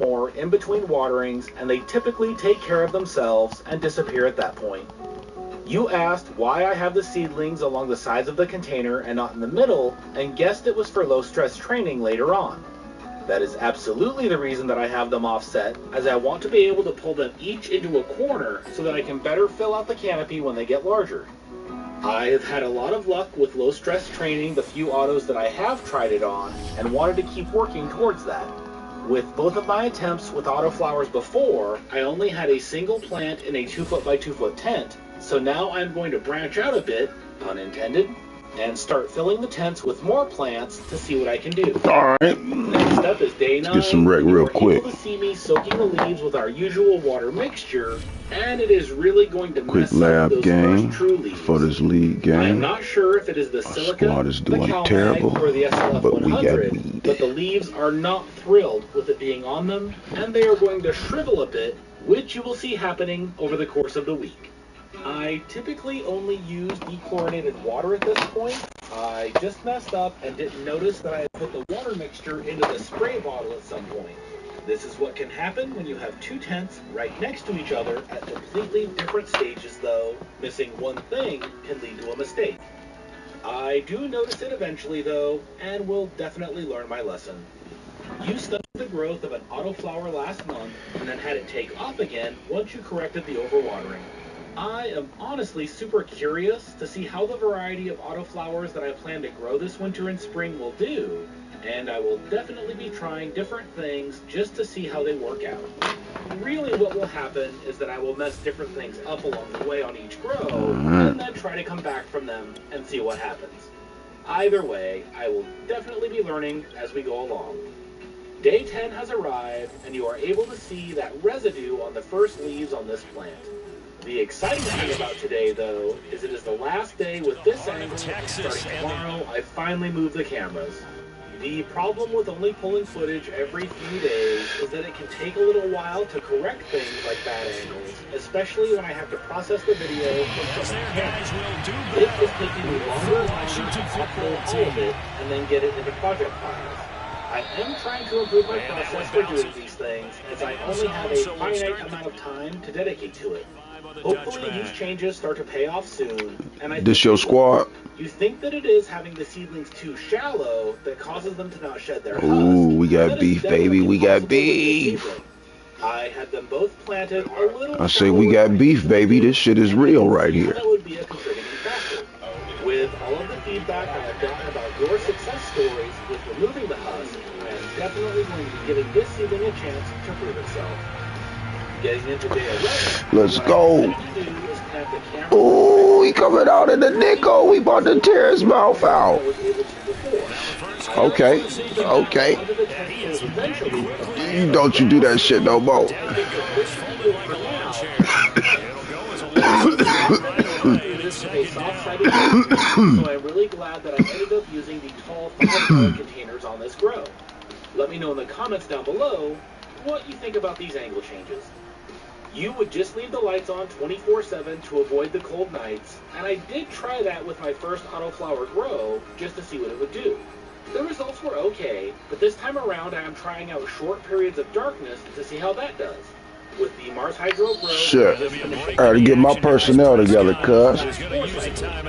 more in between waterings, and they typically take care of themselves and disappear at that point. You asked why I have the seedlings along the sides of the container and not in the middle, and guessed it was for low-stress training later on. That is absolutely the reason that I have them offset, as I want to be able to pull them each into a corner so that I can better fill out the canopy when they get larger. I have had a lot of luck with low-stress training the few autos that I have tried it on, and wanted to keep working towards that. With both of my attempts with autoflowers before, I only had a single plant in a 2-foot by 2-foot tent, so now I'm going to branch out a bit, pun intended, and start filling the tents with more plants to see what I can do. All right. Next up is day 9. Get some wreck real quick. Able to see me soaking the leaves with our usual water mixture, and it is really going to Quick mess lab up those game first true leaves. for this league game. I am not sure if it is the silica, squad is the doing Cal terrible, Mag, or the SLF but we got 100, weed. but the leaves are not thrilled with it being on them, and they are going to shrivel a bit, which you will see happening over the course of the week. I typically only use dechlorinated water at this point. I just messed up and didn't notice that I had put the water mixture into the spray bottle at some point. This is what can happen when you have two tents right next to each other at completely different stages, though. Missing one thing can lead to a mistake. I do notice it eventually, though, and will definitely learn my lesson. You studied the growth of an autoflower last month and then had it take off again once you corrected the overwatering. I am honestly super curious to see how the variety of autoflowers that I plan to grow this winter and spring will do, and I will definitely be trying different things just to see how they work out. Really what will happen is that I will mess different things up along the way on each grow, and then try to come back from them and see what happens. Either way, I will definitely be learning as we go along. Day 10 has arrived, and you are able to see that residue on the first leaves on this plant. The exciting thing about today, though, is it is the last day with this angle, and starting tomorrow, I finally moved the cameras. The problem with only pulling footage every few days is that it can take a little while to correct things like bad angles, especially when I have to process the video from my camera. It is taking me longer and longer to upload all of it and then get it into project files. I am trying to improve my process for doing these things, as I only have a finite amount of time to dedicate to it. Hopefully these changes start to pay off soon, and This your squad? You think that it is having the seedlings too shallow that causes them to not shed their husk. Ooh, we got beef, baby. We got beef. I had them both planted a little. I say we got beef, baby. This shit is real right here. That would be a contributing factor. With all of the feedback I have gotten about your success stories with removing the husk, I am definitely going to be giving this seedling a chance to prove itself. Getting into day 11. Let's go. Oh, he coming out in the nickel. We about to tear his mouth out. Okay, okay. Don't you do that shit no more. So I'm really glad that I ended up using the tall 5-gallon containers on this grow. Let me know in the comments down below what you think about these angle changes. You would just leave the lights on 24/7 to avoid the cold nights, and I did try that with my first autoflower grow just to see what it would do. The results were okay, but this time around I am trying out short periods of darkness to see how that does. With the Mars Hydro grow, shit. I gotta get my personnel together, cuz.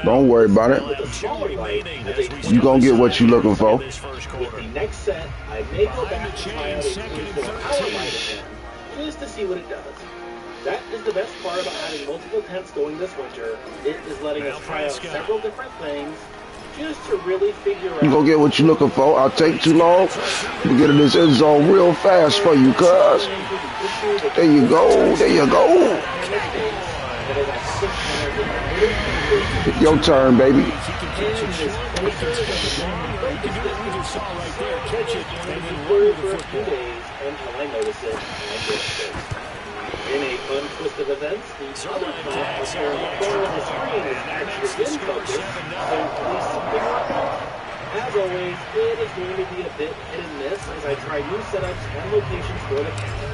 Don't worry about it. You gonna get what you looking for. With the next set, I may go back to try out a 24-hour light again, just to see what it does. That is the best part about having multiple tents going this winter. It is letting us try out several different things, just to really figure out. You gonna get what you looking for. I'll take too long. We'll get in this end zone real fast for you, cuz. There you go. There you go. Your turn, baby. In a fun twist of events, the other plant up here in the corner of the screen is actually in focus, so please stick around. As always, it is going to be a bit hit and miss as I try new setups and locations for the camera.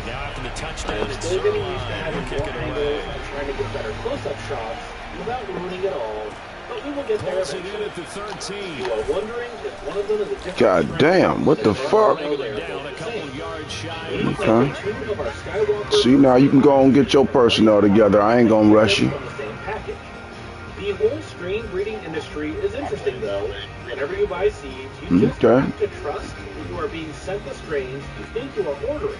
I'm still getting used to having more angles and trying to get better close-up shots without ruining it all, but we will get there eventually. You are wondering if one of them is a different God strain. damn, what the fuck? No, they are both the same. We Okay. planted 2 of our Skywalker See, now you can go and get your personnel together. I ain't gonna rush you. from the same package. The whole strain breeding industry is interesting, though. Whenever you buy seeds, you just have to trust that you are being sent the strains you think you are ordering.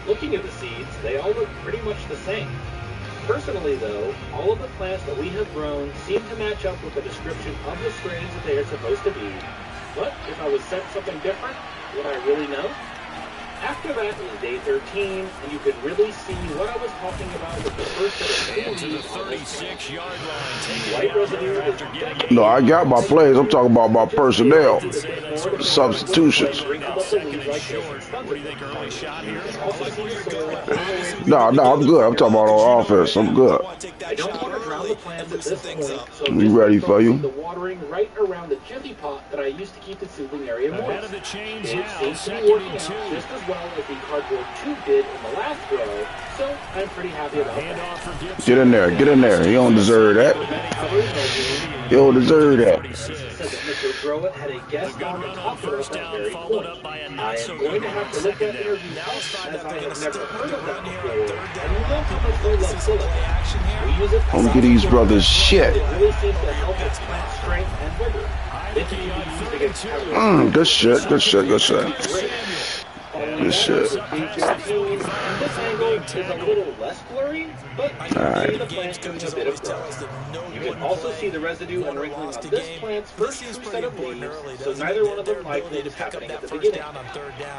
Looking at the seeds, they all look pretty much the same. Personally, though, all of the plants that we have grown seem to match up with the description of the strains that they are supposed to be. But if I was sent something different, would I really know? After that was day 13, and you could really see what I was talking about with the first set of 2 leaves on this plant. White residue is definitely... No, I got my plays. I'm talking about my personnel. Substitutions. No, I'm good. I'm talking about on offense. I'm good. I don't want to drown the plants at this point, so We ready for you. the watering right around the jiffy pot that I used to keep the seedling area moist. It seems to be working out just as well as the cardboard tube did in the last grow, so I'm pretty happy about that. Get in there. Get in there. He don't deserve that. He don't deserve that. Said that Mr. Growit had a guest on to talk about that very point. I am going to have to look at interviews as I have never heard of that before, and love how much they love Philip. We use it I'm gonna get these brothers shit. It really seems to help its plant strength and vigor. It can be used against cowards. Good shit. Good shit. Good shit. Good shit. This angle is a little less blurry, but you can see the plant doing a bit of growth. You can also see the residue and wrinkling on this plant's first 2 set of leaves, so neither one of them likely is happening at the beginning.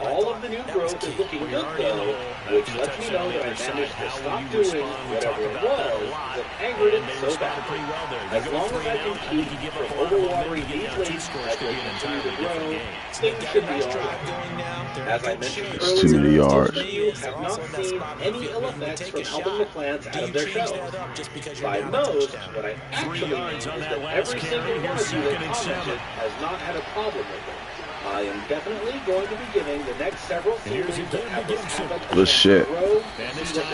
All of the new growth is looking good though, which lets me know that I managed to stop doing whatever it was that angered it so badly. As long as I can keep from overwatering these leaves as they continue to grow, things should be alright. As I mentioned It's too many earlier, yards. most of you have not seen any ill effects from helping the plants out of their shells. By most, what I actually mean is that every single one of you that commented has not had a problem with it. I am definitely going to be giving the next several series that have this habit of Good shit. grow and see what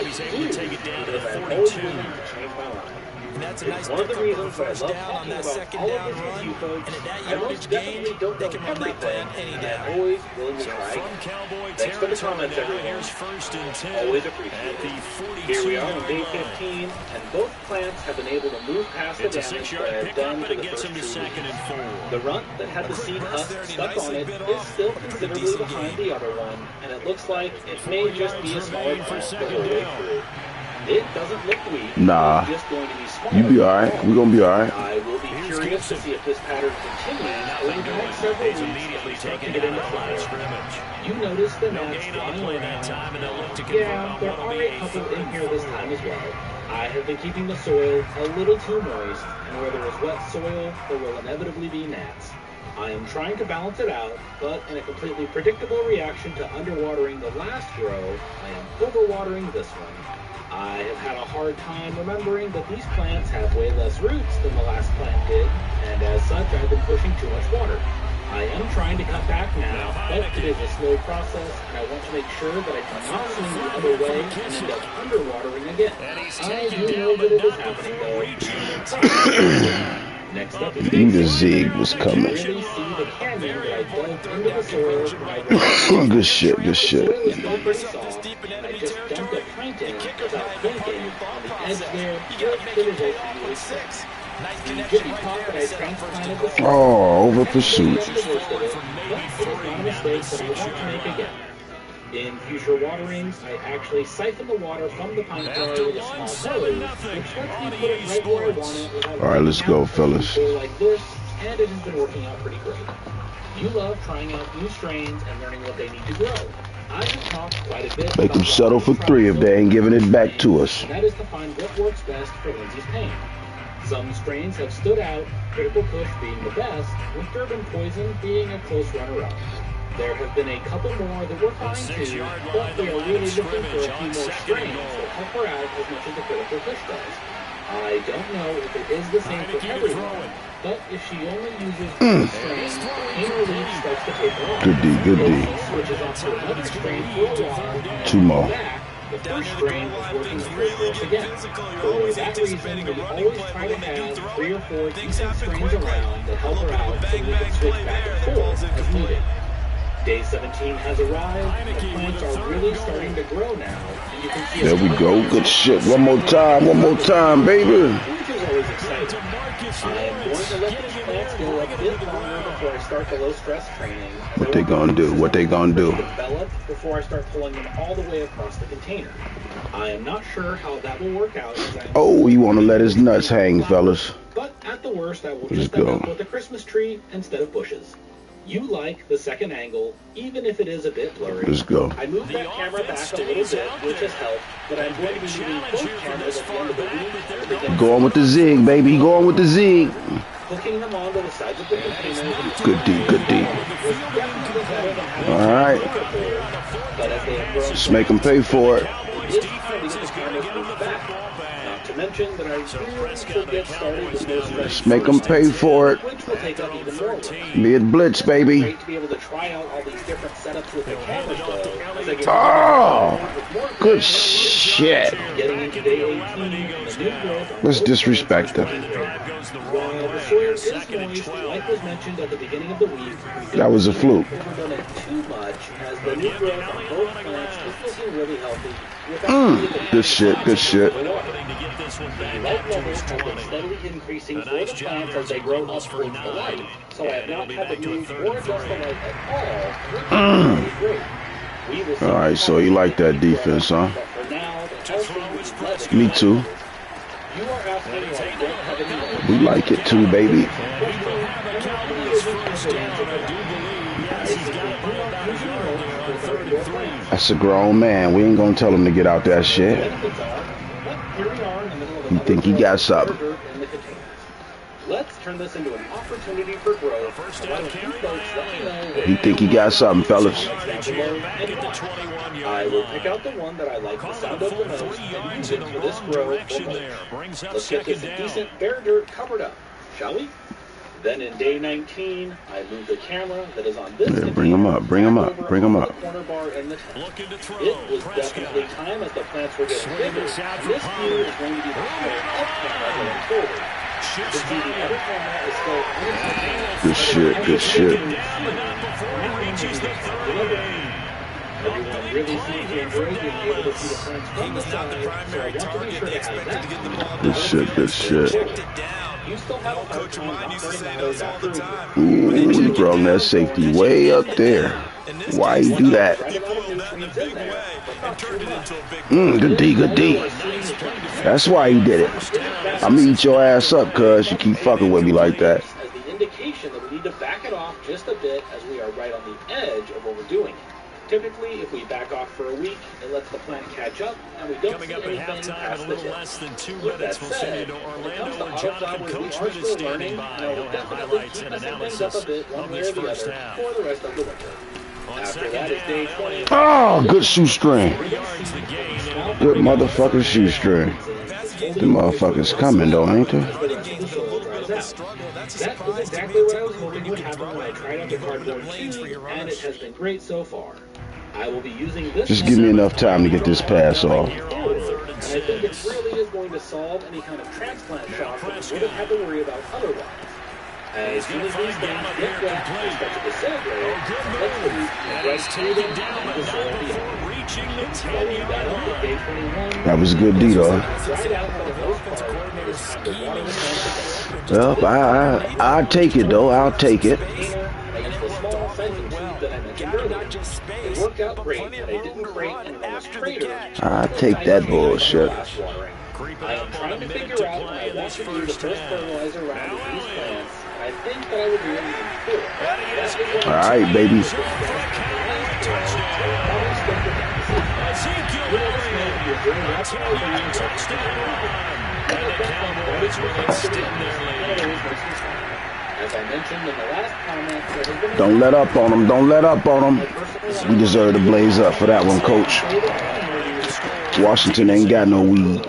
they can do, because I'm always willing to change my mind. It's one of the reasons that I love talking about all of this with you folks. I most definitely don't know everything, and I'm always willing to try again. Thanks for the comments, everyone. Always appreciate it. Here we are on day 15, and both plants have been able to move past the damage that I have done to the first 2 leaves. The runt that had the seed husk stuck on it is still considerably behind the other one, and it looks like it may just be a smaller plant the whole way through. It doesn't look weak. Nah. It's just going to be smaller. You be alright. We gonna be alright. I will be curious to see if this pattern continues over the next several weeks as we start to get into flower. You notice the gnats flying around. Yeah, there are a couple in here this time as well. I have been keeping the soil a little too moist, and where there is wet soil, there will inevitably be gnats. I am trying to balance it out, but in a completely predictable reaction to underwatering the last grow, I am overwatering this one. I have had a hard time remembering that these plants have way less roots than the last plant did, and as such I've been pushing too much water. I am trying to cut back now, but it is a slow process, and I want to make sure that I do not swing the other way and end up underwatering again. I do know that it is happening though. Next up is Knew the zig was coming. really see the canyon that I dug into the soil. Good shit. Good The shit. soil is still pretty soft, and I just dumped a pint in without thinking. On the edge there, the result really six. The jiffy pot that I transplanted the soil. Oh, over pursuit. But it is not a mistake that I want to make again. In future waterings, I actually siphon the water from the pine jar with a small hose, which lets me put it right where I want it without All right, let's go, fellas. like this, and it has been working out pretty great. You love trying out new strains and learning what they need to grow. I have talked quite a bit Make them about settle for 3 if they ain't giving it back to us. and that is to find what works best for Lindsay's pain. Some strains have stood out, Critical Push being the best, with Durban Poison being a close runner-up. There have been a couple more that were fine too, but we are really looking for a few more strains that help her out as much as the Critical Push does. I don't know if it is the same for everyone, but if she only uses one strain, the pain relief starts to taper off. Good D, good D. If she switches off to another strain for a while, 2 more. back, The first strain is working great for us again. For that reason, we always try to have 3 or 4 decent strains around that help her out so we can switch back and forth as needed. Day 17 has arrived, and the plants are really starting to grow now, and you can see there we go. Good shit. One more time, baby. which is always exciting. I am going to let these plants go a bit longer before I start the low-stress training. What they gonna do? What they gonna do? Develop before I start pulling them all the way across the container. I am not sure how that will work out. Oh, you want to let his nuts hang, fellas? But at the worst, I will Let's just end go. up with a Christmas tree instead of bushes. You like the second angle, even if it is a bit blurry. Let's go. I moved that camera back a little bit, which has helped, but I'm going to be using both cameras at the end of the week. Going with the zig, baby. Going with the zig. Hooking them onto the sides of the container. Good D, good D. All right. But as they have grown, Let's make them pay for it. it's time to get the cameras moved back. Not to mention that I really should get started with no stress. Let's make them pay for it. Which will take up even more work. Mid blitz, baby. Great to be able to try out all these different setups with the cameras though. As I get Oh, good shit. getting into day 18, the new growth. Let's disrespect them. While the soil is moist, like was mentioned at the beginning of the week, That was a fluke. overdone it too much as the new growth on both plants is looking really healthy. Without Good shit, good shit. the light levels have been steadily increasing for the plants as they grow up towards the light, so I have not had to move or adjust the light at all, which is really great. We will see All right, so you like that defense, huh? but for now, the healthy is Me too. You are asking why I don't have any We like it too, baby. That's a grown man. We ain't gonna tell him to get out that shit. He think he got something. Let's turn this into an opportunity for growth. He think he got something, fellas. I will pick out the one that I like the sound of the most and use it for this grow or mulch. Let's get this decent bare dirt covered up, shall we? Then in day 19, I move the camera that is on this Yeah, bring him up, bring him up, bring him up. corner bar in the tent. It was definitely time as the plants were getting bigger, and this view is going to be the higher up camera going forward. The other camera is still unintentional. Good shit, good shit. Everyone really seems to enjoy being able to see the plants from the side, so I want to be sure to have that. Good shit, good shit. You still have a hard time not burning those after a year. Ooh, you brought that safety way up there. Why you do that? Good D, good D. That's why you did it. I'm gonna eat your ass up, cuz you keep fucking with me like that. As the indication that we need to back it off just a bit as we are right on the edge of overdoing it. Typically, if we back off for a week, it lets the plant catch up, and we don't see anything past the tip. With that said, when it comes to autoflowers, we are still learning, and I will definitely keep messing things up a bit one way or the other for the rest of the winter. After that is day 20. Oh, good shoestring. Good motherfucking shoestring. The motherfuckers coming though, ain't they? That was exactly what I was hoping would happen when I tried out the cardboard too, and it has been great so far. I will be using this. Just give me enough time to get this pass off. And I think it really is going to solve any kind of transplant shock that we would have had to worry about otherwise. As soon as these things get wet and start to disintegrate, let's release right to them and dissolve the iron. Following that up with day 21. That was a good D though. Dried out for the most part, and it is time to water the plant again. Well, I'll take it though. I'll take it. It worked out great, and I didn't create an enormous crater. I'll take that bullshit. I am trying to figure out when I want to do the first fertilizer round of these plants. I think that I would do it even before. All right, baby. As I mentioned in the last comment, Don't let up on them. Don't let up on them. We deserve to blaze up for that one, Coach. Washington ain't got no weed.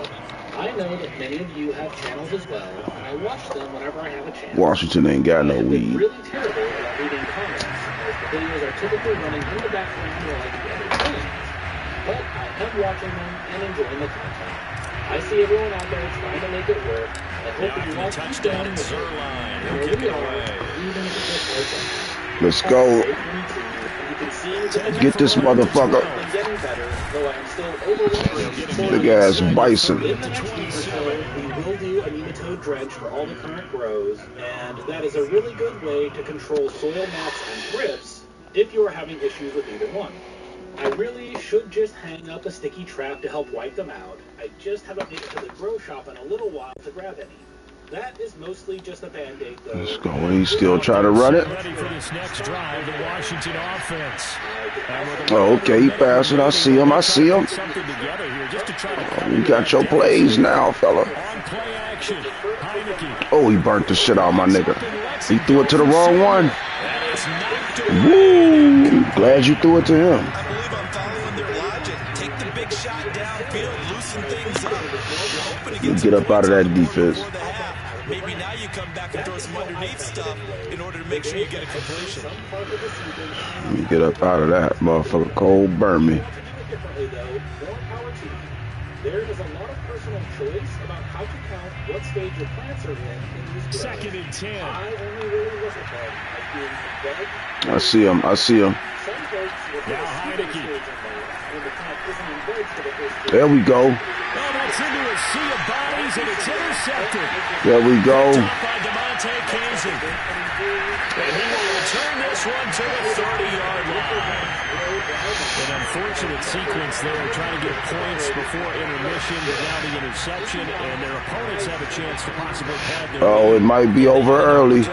I know that many of you have channels as well, and I watch them whenever I have a chance. Washington ain't got no I have been weed. really terrible about reading comments, as the videos are typically running in the background while I do other things. but I am watching them and enjoying the content. I see everyone out there trying to make it work. I hope that you all keep down the Zerline. Where we are, even if it just works. Let's go. Get this motherfucker. Big ass bison. In the next week or so, we will do a nematode dredge for all the current grows, and that is a really good way to control soil mats and thrips if you are having issues with either one. I really should just hang up a sticky trap to help wipe them out. I just haven't made it to the grow shop in a little while to grab any. That is mostly just a band-aid, though. Let's go. He's still trying to run it. Ready for this next drive, the Washington offense. Oh, okay, he passed it. I see him. I see him. Oh, you got your plays now, fella. Oh, he burnt the shit out of my nigga. He threw it to the wrong one. Woo! Glad you threw it to him. I believe I'm following their logic. Take the big shot downfield, loosen things up. You're hoping to Get up out of that defense. Maybe now you come back and throw some underneath stuff in order to make sure you get a completion. Let me get up out of that. Motherfucker cold burn me. There is a lot of personal choice about how to count what stage your plants are in these grows. 2nd and 10. I only really look at them as being veg. I see him. I see him. Some folks will put a seeding stage in there when the plant isn't in veg for the first year. There we go. Oh, that's into a sea of bodies, and it's intercepted. There we go. By DeMonte Casey. And he will return this one to the 30-yard line. An unfortunate sequence there, trying to get points before intermission, but now the interception, and their opponents have a chance to possibly pad their Oh, it might be over early.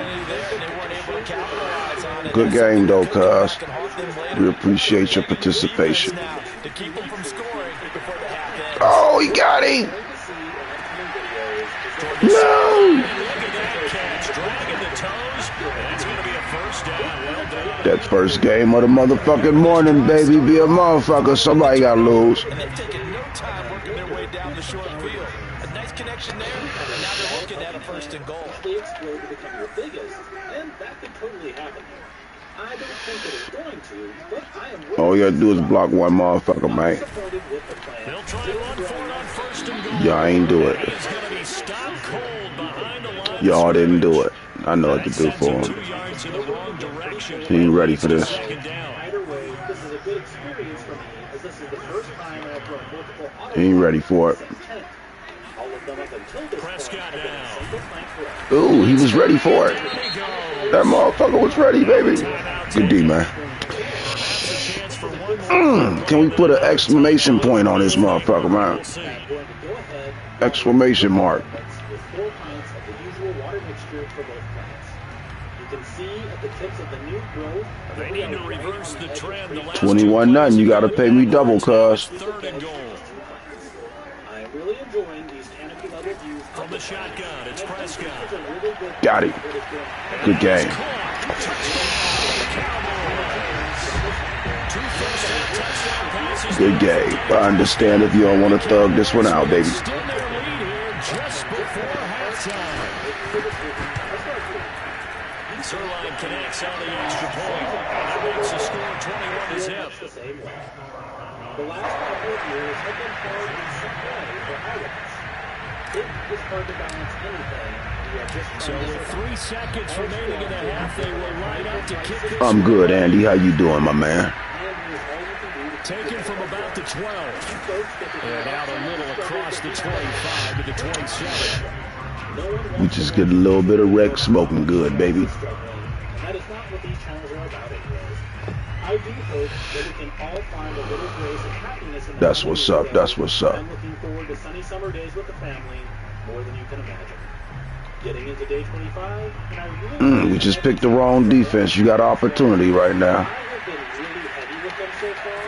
Good game, though, cuz. We appreciate your participation. Oh, he got him. No. That first game of the motherfucking morning, baby. Be a motherfucker. Somebody got to lose. And they've taken no time working their way down the short field. A nice connection there, and now they're looking at a 1st and goal. They explode to become your biggest, and that could totally happen here. I don't think that it's going to, but I am really All you gotta do is block one motherfucker, man. disappointed with the plan. They'll try to run for it on 1st and goal. Y'all ain't do it. He's going to be stopped cold behind the line. Y'all didn't do it. I know what to do for him. 2 yards in the wrong direction. He ain't ready for this. Second down. Either way, this is a good experience for me, as this is the first time I've run multiple auto He ain't ready for it. since 10. All of them up until this Prescott point have been now. a single plank route. Ooh, he was ready for it. That motherfucker was ready, baby. Good D, man. Can we put an exclamation point on this motherfucker, man? I'm going to go ahead Exclamation mark. with 4 pints of the usual water mixture for both plants. You can see at the tips of the new growth. They need to reverse the trend. The last 21-0. You gotta pay me double, cuz. 3rd and goal. I am really enjoying these canopy level views From the shotgun, it's Prescott. Got him. Good game. Good game. I understand if you don't want to thug this one out, baby. Still their lead here just before halftime. Zerline connects on the extra point. That makes the score 21-0. The last couple of years have been hard in some way for Irish. It is hard to balance anything. So with 3 seconds remaining in the half, they will line up to kick this. I'm good, Andy. How you doing, my man? Taken from about the 12. And out a little across the 25 to the 27. We just get a little bit of wreck smoking good, baby. That is not what these challenges are about, anyways. I do hope that we can all find a little grace and happiness in the That's what's up. That's what's up. I'm looking forward to sunny summer days with the family more than you can imagine. Getting into day 25, and I really We just picked the wrong defense. You got opportunity right now. I have been really heavy with them so far,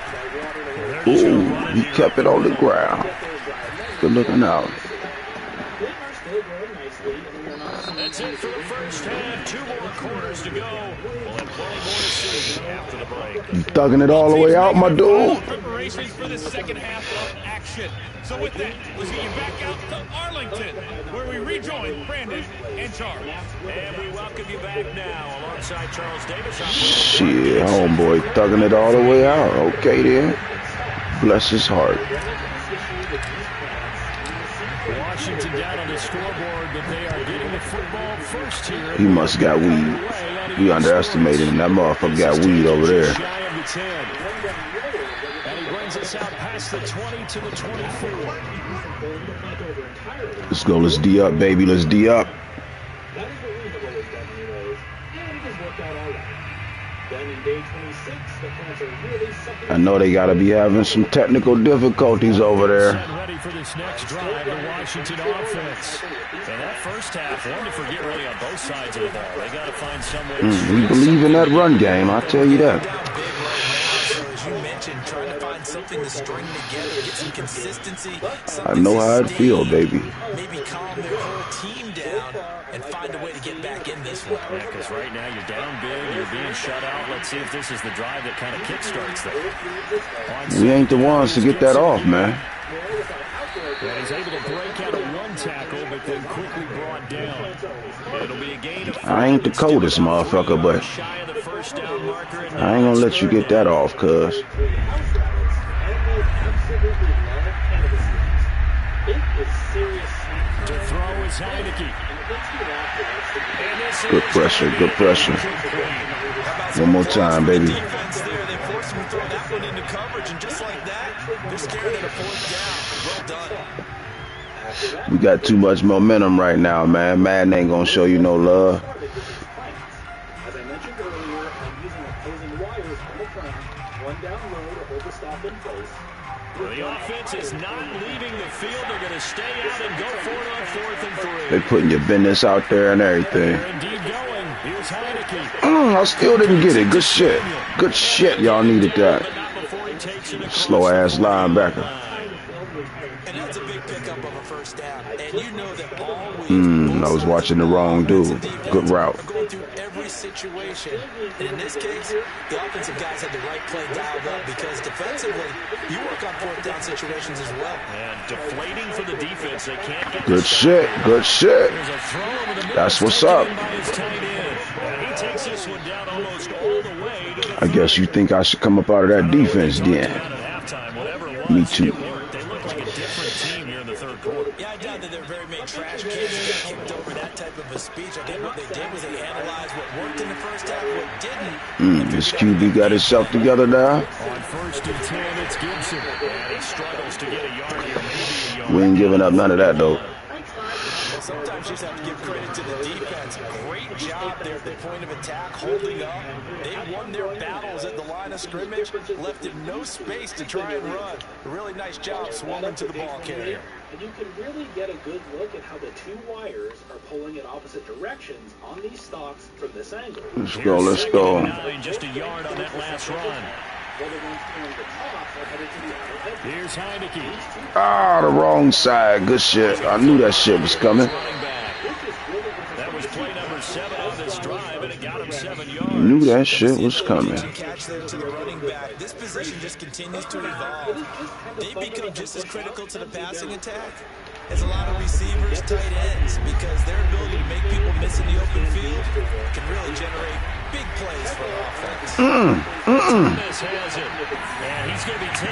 and I watered a little. Ooh, he kept it on the ground. Good looking out. They are still growing nicely, and we are not seeing That's it for the first half. 2 more quarters to go. We'll have plenty more to see after the break. You thugging it all the way out, my dude. Preparations for the second half of action. So with that, we'll see you back out to Arlington, where we rejoin Brandon and Charles. And we welcome you back now alongside Charles Davis. Shit, homeboy, thugging it all the way out. Okay, then. Bless his heart. Washington down on the scoreboard, but they are getting the football first here. He must got weed. We underestimated him. That motherfucker got weed over there. Shy of the 10. And he brings us out past the 20 to the 24. Let's go. Let's D up, baby. Let's D up. I know they got to be having some technical difficulties over there. Ready for this next drive, the Washington offense. And that first half, one to forget really on both sides of the ball. They got to find some way. We believe in that run game. I'll tell you that. As you mentioned, trying to find something to string together, get some consistency. I know how it feels, baby. Maybe calm their whole team down and find a way to get back in this one. Yeah, because right now you're down big, you're being shut out. Let's see if this is the drive that kind of kickstarts that. We ain't the ones to get that off, man. Yeah, he's able to break out a one tackle, but then quickly brought down. It'll be a gain of I ain't the coldest motherfucker, but I ain't gonna let you get that off, cuz. To throw is Heineke. Good pressure, good pressure. One more time, baby. They forced him to throw that one into coverage, and just like that, they're scared at a fourth down. Well done. We got too much momentum right now, man. Madden ain't gonna show you no love. As I mentioned earlier, I'm using opposing wires on the front, one down low to hold the stop in place. The offense is not leaving the field. They're going to stay out and go for it on 4th and 3. They putting your business out there and everything. They're indeed going. Here's Heineke. I still didn't get it. Good shit. Good shit. Y'all needed that. Slow ass linebacker. And that's a big pickup of a first down. And you know that always I was watching the wrong dude. Good route. going through every situation. And in this case, the offensive guys had the right play dialed up because defensively, you work on fourth down situations as well. And deflating for the defense. They can't get Good shit. Good shit. There's a throw over the middle. That's what's up. By his tight end. And he takes this one down almost all the way to the I guess you think I should come up out of that defense then. Me too. They look like a different team here in the third quarter. Yeah, I doubt that they're very many trash cans that get kicked over that type of a speech. I think what they did was they analyzed what worked in the first half, what didn't. This QB got himself together now. On 1st and 10, it's Gibson. And he struggles to get a yard here, maybe a yard. We ain't giving up none of that, though. Sometimes you just have to give credit to the defense. Great job there at the point of attack, holding up. They won their battles at the line of scrimmage, left him no space to try and run. A really nice job swarming to the ball carrier. And you can really get a good look at how the two wires are pulling in opposite directions on these stalks from this angle. Let's go, let's go. Just a yard on that last run. Here's Heineke. Ah, the wrong side. Good shit. I knew that shit was coming. That was play number 7 on this drive, and it got him 7 yards. Knew that shit was coming. Catch there to the running back. This position just continues to evolve. They become just as critical to the passing attack as a lot of receivers, tight ends, because their ability to make people miss in the open field can really generate big plays for offense.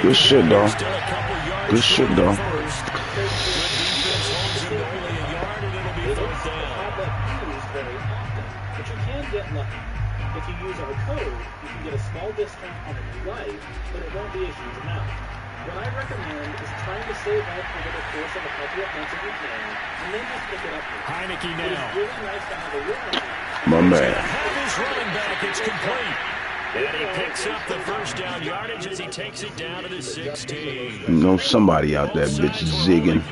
Good shit, though. Good shit, though. But you can get lucky. If you use our code, you can get a small discount on a new life, but it won't be a huge amount. What I recommend is trying to save up over the course of a couple of months if you can, and then just pick it up. Heineke now. It's really nice to have a warranty. My man. Have his running back. It's complete. And he picks up the first down yardage as he takes it down to the 16. You know somebody out there, bitch, zigging.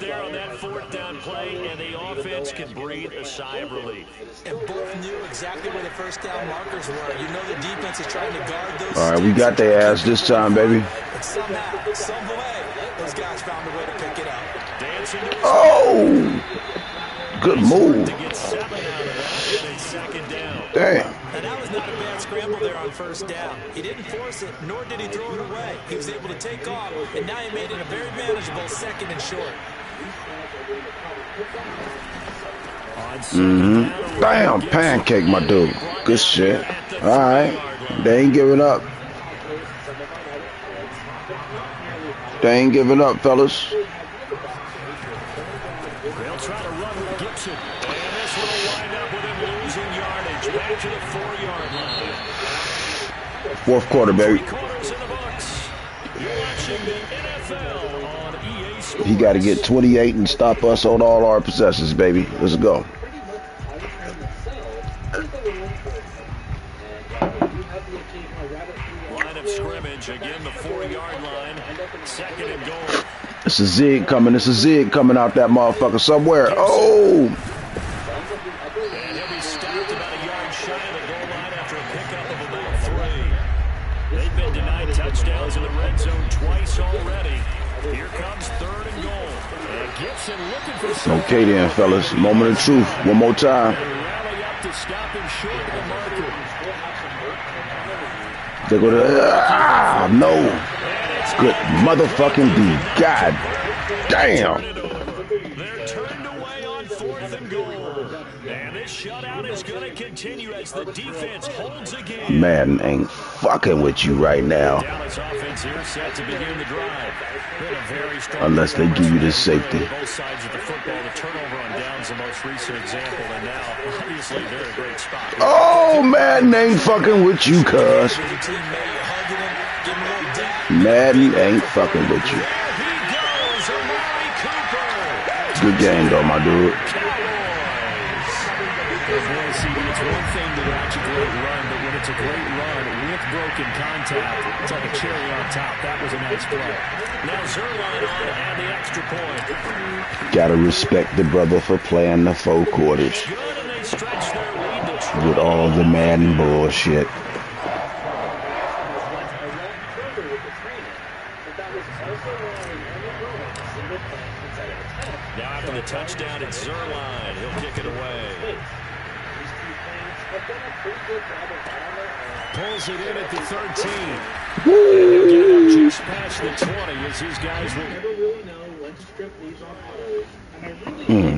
There on that 4th down play, and the offense can breathe a sigh of relief. And both knew exactly where the first down markers were. You know the defense is trying to guard those. All right, we got their ass this time, baby. And somehow, some way, those guys found a way to pick it up. Oh! Good move. To get 7 out of that, and 2nd down. Damn. And that was not a bad scramble there on first down. He didn't force it, nor did he throw it away. He was able to take off, and now he made it a very manageable 2nd and short. Damn, pancake, my dude. Good shit. All right. They ain't giving up. They ain't giving up, fellas. They'll try to run with Gibson. And this one will wind up with him losing yardage. Back to the 4-yard line. Fourth quarter, baby. 3 quarters in the books. You're watching the NFL on EA Sports. He got to get 28 and stop us on all our possessions, baby. Let's go. Line of scrimmage, again the 4-yard line. 2nd and goal. It's a zig coming. It's a zig coming out that motherfucker somewhere. Oh! And he'll be stopped about a yard shy of the goal line after a pickup of about 3. They've been denied touchdowns in the red zone twice already. Here comes 3rd and goal. And Gibson looking for something. Okay then, fellas. Moment of truth. One more time. They rally up to stop him short of the marker. They go to no. Good motherfucking D. God damn. They're turned away on 4th and goal. And this shutout is going to continue as the defense holds again. Madden ain't fucking with you right now. Dallas offense here set to begin the drive. Been a very strong Unless they give you this safety. both sides of the football. The turnover on downs the most recent example, and now obviously they're in a great spot. Oh, Madden ain't fucking with you, cuz. Madden ain't fucking with you. There he goes, Amari Cooper. Good game, though, my dude. Boy, see, it's one thing to watch a great run, but when it's a great run with broken contact, it's like a cherry on top. That was a nice play. Now Zerline on and the extra point. Gotta respect the brother for playing the 4 quarters Good, and they stretch their lead to try. with all the Madden bullshit. Now after the touchdown, it's Zerline. He'll kick it away. Pulls it in at the 13. And he'll get it up just past the 20 as his guys will.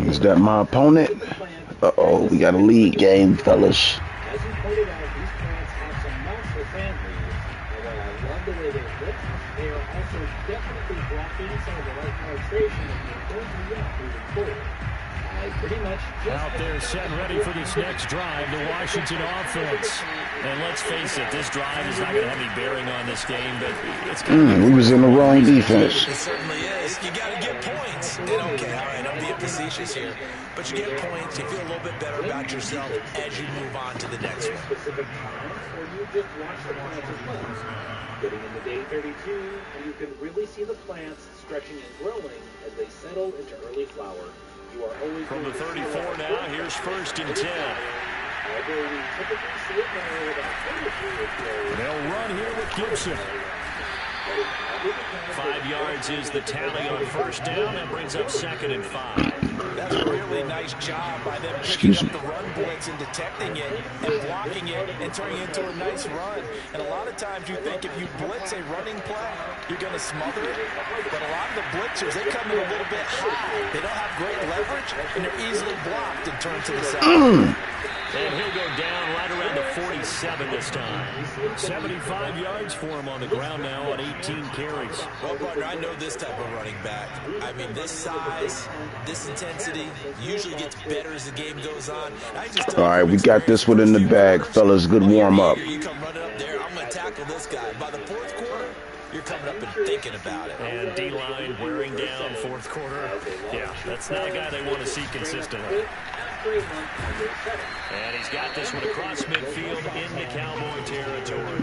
Is that my opponent? Uh-oh, we got a lead game, fellas. As you pointed out, these plants have some monster families. And while I love the way they look, they are also definitely blocking some of the right penetration that you're going to get moving forward. I pretty much just Out there set ready for this next drive, the Washington offense. And let's face it, this drive is not going to have any bearing on this game, but it's We was in the wrong defense. It certainly is. You got to get points. And okay, all right, I'm being facetious here, but you get points, you feel a little bit better about yourself as you move on to the next one. specific times, or you just watch the plants as well. Getting into day 32, and you can really see the plants stretching and growing as they settle into early flower. You are always from the 34 now. Here's 1st and 10. Although we typically see it now about 33 They'll run here with Gibson. 5 yards is the tally on 1st down. That brings up 2nd and 5. That's a really nice job by them picking up the run blitz and detecting it and blocking it and turning it into a nice run. And a lot of times you think if you blitz a running play, you're going to smother it. But a lot of the blitzers, they come in a little bit high. They don't have great leverage, and they're easily blocked and turned to the side. And he'll go down right around the 47 this time. 75 yards for him on the ground now on 18 carries. Well, partner, I know this type of running back. I mean, this size, this intensity usually gets better as the game goes on. All right, we got this one in the bag, fellas. Good warm-up. You come running up there, I'm going to tackle this guy. By the 4th quarter, you're coming up and thinking about it. And D-line wearing down 4th quarter. Yeah, that's not a guy they want to see consistently. And he's got this one across midfield into Cowboy territory.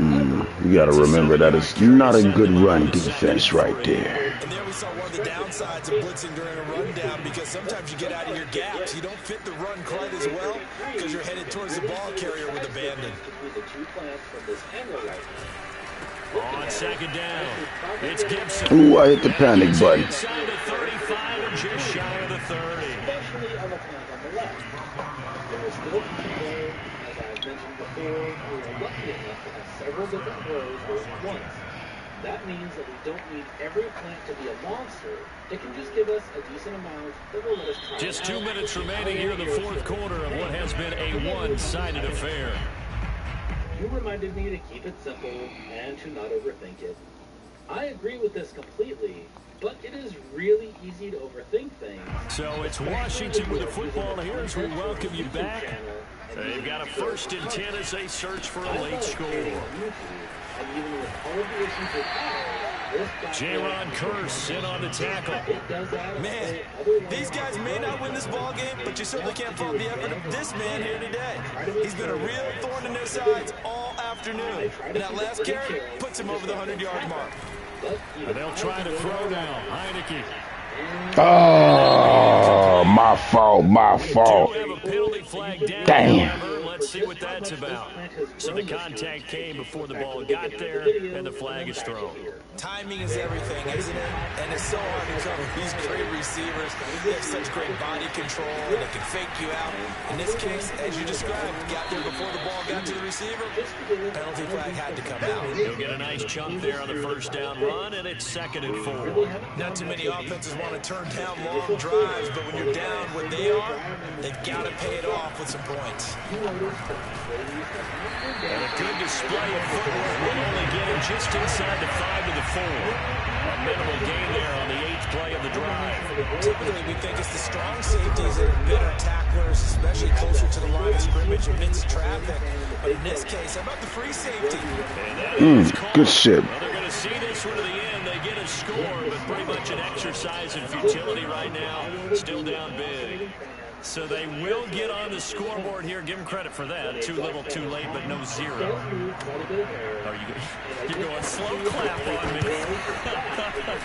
You got to remember that is not a good run defense right there. And there we saw one of the downsides of blitzing during a rundown, because sometimes you get out of your gaps. You don't fit the run quite as well because you're headed towards the ball carrier with abandon. On 2nd down, it's Gibson. Ooh, I hit the panic button. Inside the 35 and just shy of the 30. Especially on the plant on the left. There is still people, as I've mentioned before, who are lucky enough to have several different rows going at once. That means that we don't need every plant to be a monster. It can just give us a decent amount that will let us try. Just 2 minutes remaining here in the 4th quarter of what has been a one-sided affair. You reminded me to keep it simple and to not overthink it. I agree with this completely, but it is really easy to overthink things. So it's Washington with the football here as we welcome you back. They've got a 1st and 10 as they search for a late score. J-Ron Curse in on the tackle. Man, these guys may not win this ball game, but you certainly can't fault the effort of this man here today. He's been a real thorn in their sides all afternoon. And that last carry puts him over the 100-yard mark. And they'll try to throw now. Heineke. Oh, my fault. Damn. Let's see what that's about. So the contact came before the ball got there, and the flag is thrown. Timing is everything, isn't it? And it's so hard to cover these great receivers. They have such great body control, and they can fake you out. In this case, as you described, got there before the ball got to the receiver. Penalty flag had to come out. He'll get a nice chunk there on the 1st down run, and it's 2nd and 4. Not too many offenses want to turn down long drives, but when you're down what they are, they've got to pay it off with some points. And a good display of footwork will only get him just inside the 5 to the 4. A minimal gain there on the 8th play of the drive. Typically, we think it's the strong safeties that are better tacklers, especially closer to the line of scrimmage amidst traffic. But in this case, how about the free safety? Good shit. Well, they're going to see this one to the end. They get a score, but pretty much an exercise in futility right now. Still down big. So they will get on the scoreboard here. Give them credit for that. Too little, too late, but no 0. You're going slow clap on me.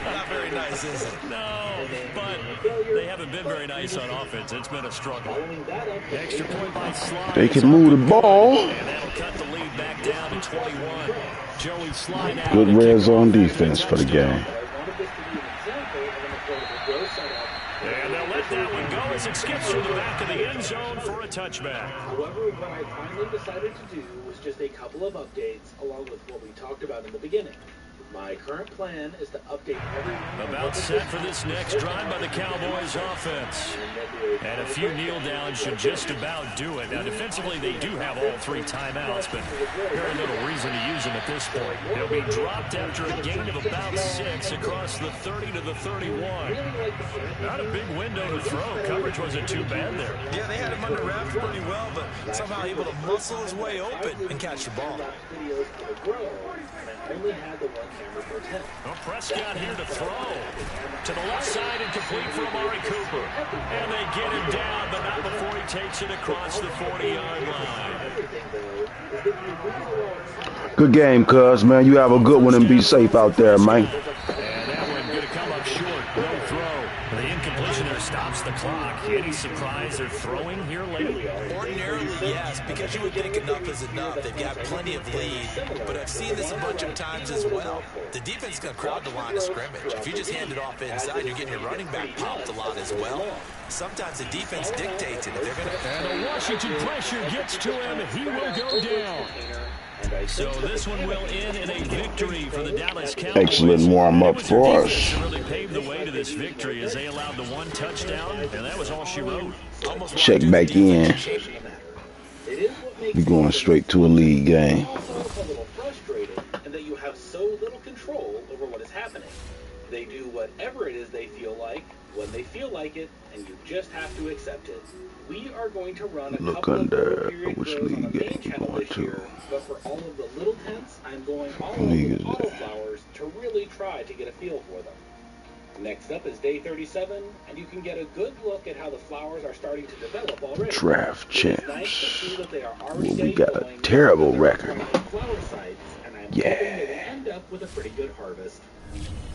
Not very nice, is it? No, but they haven't been very nice on offense. It's been a struggle. Extra point by Slide. They can move the ball. And that'll cut the lead back down to 21. Joey Slide out. Good red zone defense for the game. And they'll let that one go as it skips through the back of the end zone for a touchback. However, what I finally decided to do was just a couple of updates along with what we talked about in the beginning. My current plan is to update everyone. About set for this next drive by the Cowboys offense. And a few kneel downs should just about do it. Now, defensively, they do have all 3 timeouts, but very little reason to use them at this point. They'll be dropped after a gain of about 6 across the 30 to the 31. Not a big window to throw. Coverage wasn't too bad there. Yeah, they had him under wraps pretty well, but somehow able to muscle his way open and catch the ball. Well, Prescott here to throw. To the left side and complete for Amari Cooper. And they get him down, but not before he takes it across the 40-yard line. Good game, cuz, man. You have a good one and be safe out there, man. And that one going to come up short. No throw. The incompletion there stops the clock. Any surprise they're throwing here late? Ordinarily, yes, because you would think enough is enough. They've got plenty of lead, but I've seen this a bunch of times as well. The defense is going to crowd the line of scrimmage. If you just hand it off inside, you're getting your running back popped a lot as well. Sometimes the defense dictates it. If they're going to... And the Washington pressure gets to him. He will go down. So this one will end in a victory for the Dallas Cowboys. Excellent warm-up for us. Really paved the way to this victory as they allowed the 1 touchdown, and that was all she wrote. Check back in. We're going straight to a league game. Also a little frustrated in that you have so little control over what is happening. They do whatever it is they feel like, when they feel like it, and you just have to accept it. We are going to run a couple of period which throws on league the main game you channel going this to? year, but for all of the little tents, I'm going all League over is auto it? flowers to really try to get a feel for them. Next up is day 37, and you can get a good look at how the flowers are starting to develop already. Draft It's nice to champs. see that they are already Well, we getting got a going terrible on record. the flower sites, and I'm hoping they will end up with a pretty good harvest.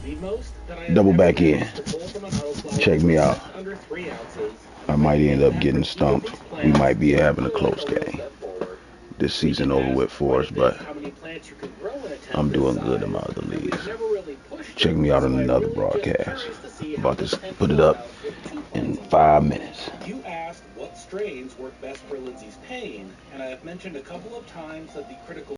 The most that I have Double ever back in. managed to pull from an auto flower Check me is out. under 3 ounces. I might end up getting stumped. We might be having a close game. This season over with for us, but I'm doing good in my other leagues. Check me out on another broadcast. About to put it up in 5 minutes. You asked what strains work best for Lindsay's pain, and I have mentioned a couple of times that the critical